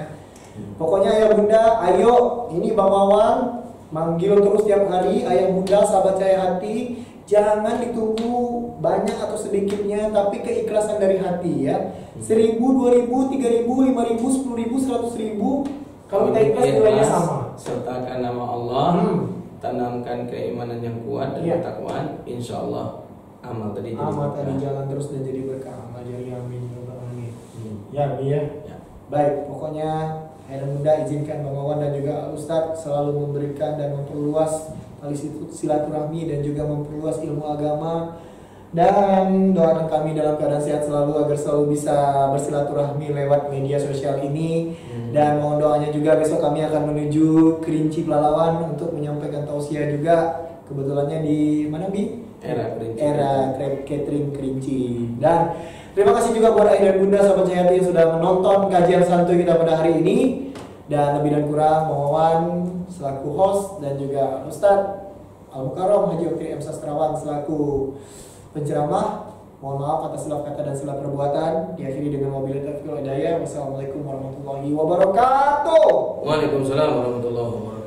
Pokoknya ayah bunda, ayo ini Bang Wawan manggil terus tiap hari ayah bunda sahabat saya hati. Jangan ditunggu banyak atau sedikitnya, tapi keikhlasan dari hati ya. 1.000, 2.000, 3.000, 5.000, 10.000, 100.000. Kalau kita ikhlas nilainya sama. Sertakan nama Allah, tanamkan keimanan yang kuat dan ketakwaan, insya Allah amal tadi jadi Amal berkah. tadi jalan terus dan jadi berkah. Amal jadi amin. Amin. Ya, Ya. Baik, pokoknya ayah bunda izinkan Bang Wawan dan juga Ustadz selalu memberikan dan memperluas tali silaturahmi dan juga memperluas ilmu agama, dan doakan kami dalam keadaan sehat selalu agar selalu bisa bersilaturahmi lewat media sosial ini. Dan mohon doanya juga besok kami akan menuju Kerinci Pelalawan untuk menyampaikan tausiah juga, kebetulannya di mana Bi? Era Kerinci. Era Catering Kerinci. Dan terima kasih juga buat ayah dan bunda sahabat saya hati yang sudah menonton kajian santuy kita pada hari ini. Dan lebih dan kurang Bang Wawan selaku host dan juga Ustadz Al-Mukarram Haji Okti M. Sastrawan selaku penceramah. Mohon maaf atas silap kata dan silap perbuatan. Diakhiri dengan wabillahi taufiq wal hidayah. Wassalamualaikum warahmatullahi wabarakatuh. Waalaikumsalam warahmatullahi wabarakatuh.